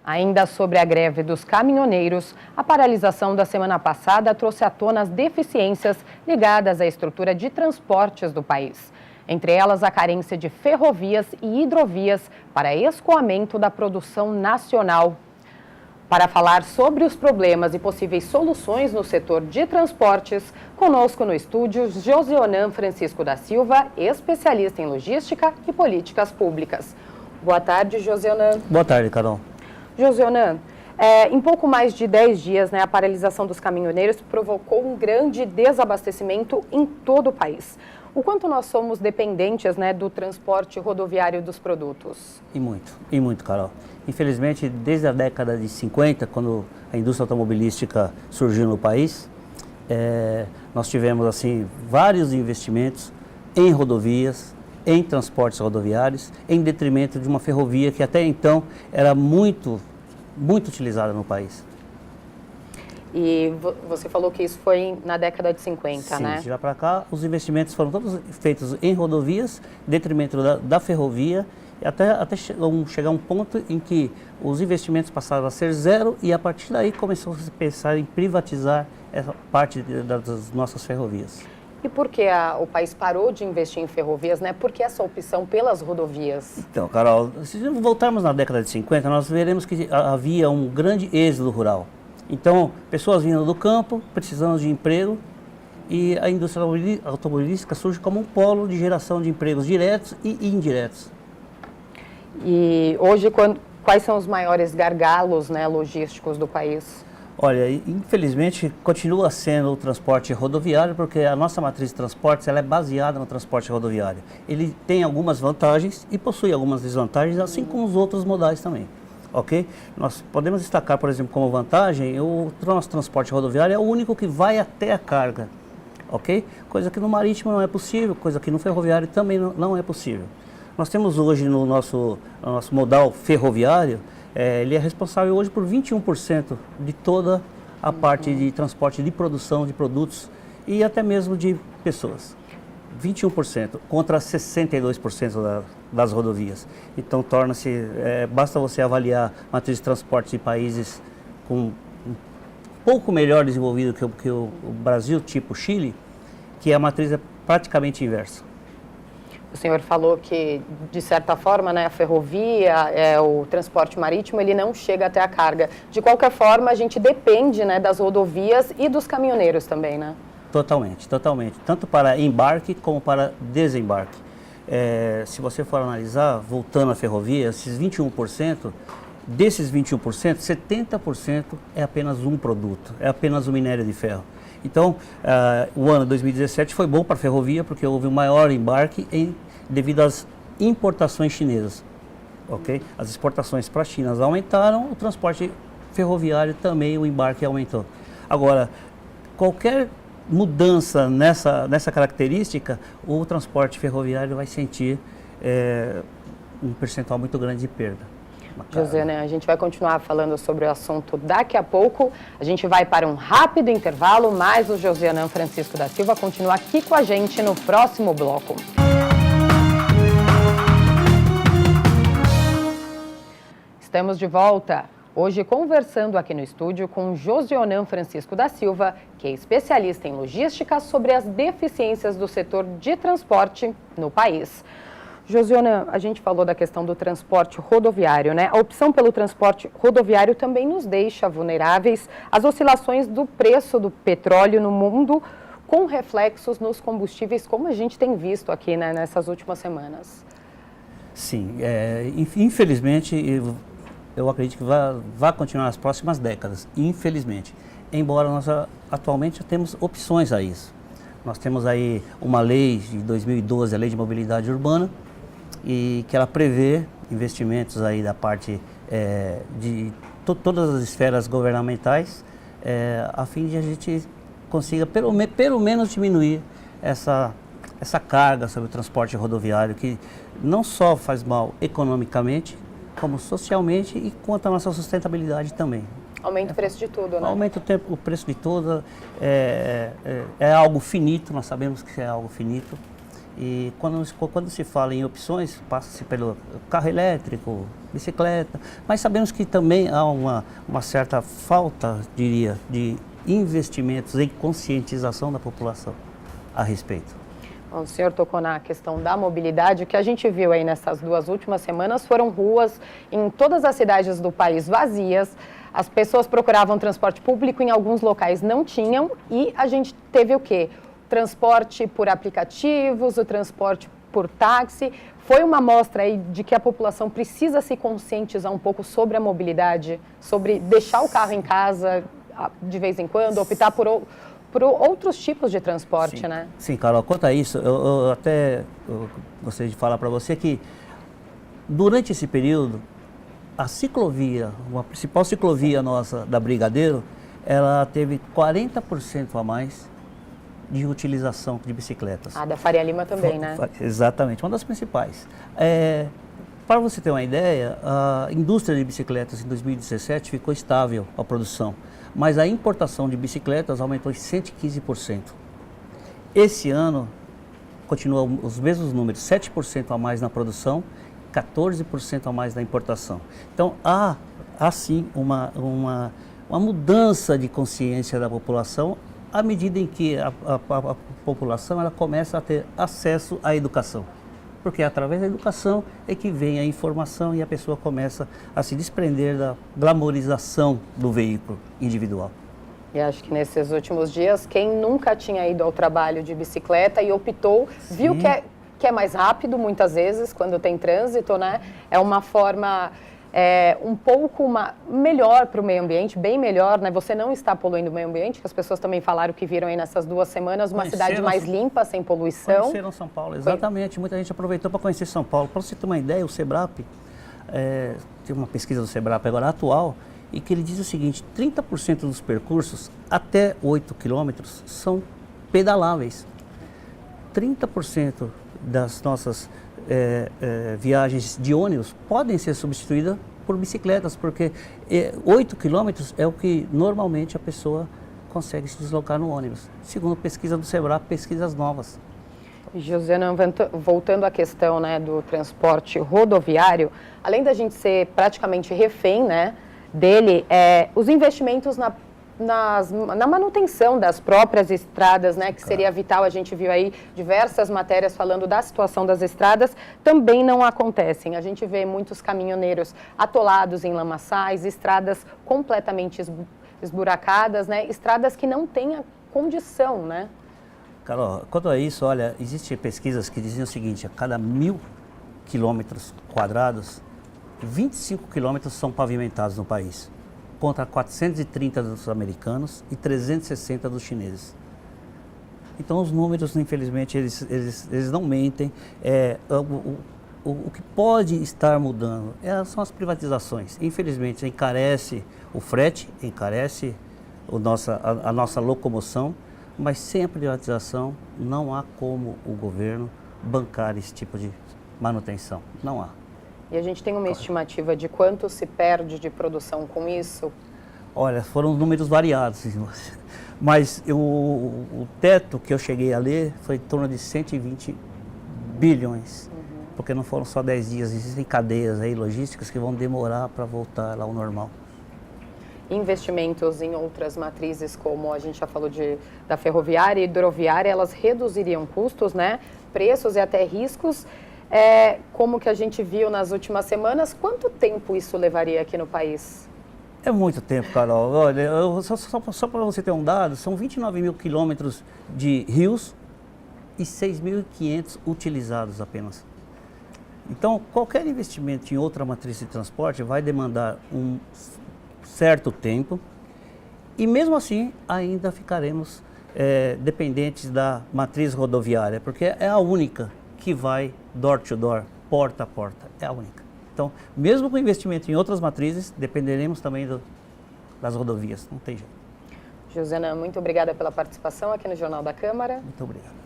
Ainda sobre a greve dos caminhoneiros, a paralisação da semana passada trouxe à tona as deficiências ligadas à estrutura de transportes do país. Entre elas, a carência de ferrovias e hidrovias para escoamento da produção nacional. Para falar sobre os problemas e possíveis soluções no setor de transportes, conosco no estúdio, Josionan Francisco da Silva, especialista em logística e políticas públicas. Boa tarde, Josionan. Boa tarde, Carol. Josionan, em pouco mais de 10 dias, a paralisação dos caminhoneiros provocou um grande desabastecimento em todo o país. O quanto nós somos dependentes do transporte rodoviário dos produtos? E muito, Carol. Infelizmente, desde a década de 50, quando a indústria automobilística surgiu no país, nós tivemos assim vários investimentos em rodovias, em transportes rodoviários, em detrimento de uma ferrovia que até então era muito utilizada no país. E você falou que isso foi na década de 50, Sim, né? de lá para cá, os investimentos foram todos feitos em rodovias, em detrimento da ferrovia, até chegar a um ponto em que os investimentos passaram a ser zero e a partir daí começou a se pensar em privatizar essa parte das nossas ferrovias. E por que o país parou de investir em ferrovias, Por que essa opção pelas rodovias? Então, Carol, se voltarmos na década de 50, nós veremos que havia um grande êxodo rural. Então, pessoas vindo do campo, precisando de emprego, e a indústria automobilística surge como um polo de geração de empregos diretos e indiretos. E hoje, quais são os maiores gargalos logísticos do país? Olha, infelizmente continua sendo o transporte rodoviário, porque a nossa matriz de transportes ela é baseada no transporte rodoviário. Ele tem algumas vantagens e possui algumas desvantagens, assim como os outros modais também. Ok? Nós podemos destacar, por exemplo, como vantagem, o nosso transporte rodoviário é o único que vai até a carga. Ok? Coisa que no marítimo não é possível, coisa que no ferroviário também não é possível. Nós temos hoje no nosso modal ferroviário, ele é responsável hoje por 21% de toda a parte de transporte de produção de produtos e até mesmo de pessoas. 21% contra 62% das rodovias. Então torna-se, basta você avaliar a matriz de transporte de países com um pouco melhor desenvolvido que o Brasil, tipo Chile, que a matriz é praticamente inversa. O senhor falou que, de certa forma, a ferrovia, o transporte marítimo, ele não chega até a carga. De qualquer forma, a gente depende das rodovias e dos caminhoneiros também, Totalmente. Tanto para embarque como para desembarque. Se você for analisar, voltando à ferrovia, esses 21%, desses 21%, 70% é apenas um produto, é apenas o minério de ferro. Então, o ano 2017 foi bom para a ferrovia porque houve um maior embarque devido às importações chinesas. Okay? As exportações para a China aumentaram, o transporte ferroviário também, o embarque aumentou. Agora, qualquer mudança nessa característica, o transporte ferroviário vai sentir um percentual muito grande de perda. Josionan, a gente vai continuar falando sobre o assunto daqui a pouco. A gente vai para um rápido intervalo, mas o Josionan Francisco da Silva continua aqui com a gente no próximo bloco. Estamos de volta. Hoje conversando aqui no estúdio com Josionan Francisco da Silva, que é especialista em logística, sobre as deficiências do setor de transporte no país. Josionan, a gente falou da questão do transporte rodoviário, A opção pelo transporte rodoviário também nos deixa vulneráveis às oscilações do preço do petróleo no mundo, com reflexos nos combustíveis, como a gente tem visto aqui, nessas últimas semanas. Sim, infelizmente, eu acredito que vai continuar nas próximas décadas, infelizmente. Embora nós atualmente temos opções a isso. Nós temos aí uma lei de 2012, a Lei de Mobilidade Urbana, e que ela prevê investimentos aí da parte de todas as esferas governamentais, a fim de a gente consiga pelo menos diminuir essa carga sobre o transporte rodoviário, que não só faz mal economicamente, como socialmente e quanto à nossa sustentabilidade também. Aumenta o preço de tudo, Aumenta o preço de tudo, é algo finito, nós sabemos que é algo finito. E quando se fala em opções, passa-se pelo carro elétrico, bicicleta, mas sabemos que também há uma certa falta, diria, de investimentos em conscientização da população a respeito. Bom, o senhor tocou na questão da mobilidade. O que a gente viu aí nessas 2 últimas semanas foram ruas em todas as cidades do país vazias. As pessoas procuravam transporte público, em alguns locais não tinham, e a gente teve o quê? Transporte por aplicativos, o transporte por táxi. Foi uma amostra aí de que a população precisa se conscientizar um pouco sobre a mobilidade, sobre deixar o carro em casa de vez em quando, optar por outros tipos de transporte, Sim. né? Sim, Carol, quanto a isso, eu gostaria de falar para você que durante esse período, a ciclovia, a principal ciclovia nossa da Brigadeiro, ela teve 40% a mais de utilização de bicicletas. A da Faria Lima também, né? Exatamente, uma das principais. Para você ter uma ideia, a indústria de bicicletas em 2017 ficou estável a produção, mas a importação de bicicletas aumentou em 115%. Esse ano, continua os mesmos números, 7% a mais na produção, 14% a mais na importação. Então, há sim uma mudança de consciência da população à medida em que a população ela começa a ter acesso à educação. Porque através da educação é que vem a informação e a pessoa começa a se desprender da glamorização do veículo individual. E acho que nesses últimos dias, quem nunca tinha ido ao trabalho de bicicleta e optou, Sim. viu que é mais rápido muitas vezes quando tem trânsito, né? É uma forma um pouco melhor para o meio ambiente, bem melhor, né? Você não está poluindo o meio ambiente, que as pessoas também falaram que viram aí nessas 2 semanas uma cidade mais limpa, sem poluição. Conheceram São Paulo, exatamente. Muita gente aproveitou para conhecer São Paulo. Para você ter uma ideia, o SEBRAP, tem uma pesquisa do SEBRAP agora atual, e que ele diz o seguinte, 30% dos percursos até 8 quilômetros são pedaláveis. 30% das nossas viagens de ônibus podem ser substituídas por bicicletas, porque 8 quilômetros é o que normalmente a pessoa consegue se deslocar no ônibus, segundo pesquisa do SEBRAP, pesquisas novas. Josiana, voltando à questão, né, do transporte rodoviário, além da gente ser praticamente refém, né, dele, os investimentos na manutenção das próprias estradas, né, que seria vital, a gente viu aí diversas matérias falando da situação das estradas, também não acontecem. A gente vê muitos caminhoneiros atolados em lamaçais, estradas completamente esburacadas, né, estradas que não têm a condição, né? Carol, quanto a isso, olha, existem pesquisas que dizem o seguinte, a cada 1.000 quilômetros quadrados, 25 quilômetros são pavimentados no país, contra 430 dos americanos e 360 dos chineses. Então os números, infelizmente, eles não mentem. O que pode estar mudando são as privatizações. Infelizmente, encarece o frete, encarece a nossa locomoção, mas sem a privatização não há como o governo bancar esse tipo de manutenção. Não há. E a gente tem uma estimativa de quanto se perde de produção com isso? Olha, foram números variados, mas o teto que eu cheguei a ler foi em torno de 120 bilhões, porque não foram só 10 dias, existem cadeias aí logísticas que vão demorar para voltar ao normal. Investimentos em outras matrizes, como a gente já falou da ferroviária e hidroviária, elas reduziriam custos, né? Preços e até riscos. Como que a gente viu nas últimas semanas, quanto tempo isso levaria aqui no país? É muito tempo, Carol. Olha, só para você ter um dado, são 29 mil quilômetros de rios e 6.500 utilizados apenas. Então, qualquer investimento em outra matriz de transporte vai demandar um certo tempo e mesmo assim ainda ficaremos dependentes da matriz rodoviária, porque é a única que vai door to door, porta a porta, é a única. Então, mesmo com investimento em outras matrizes, dependeremos também das rodovias, não tem jeito. Josiana, muito obrigada pela participação aqui no Jornal da Câmara. Muito obrigado.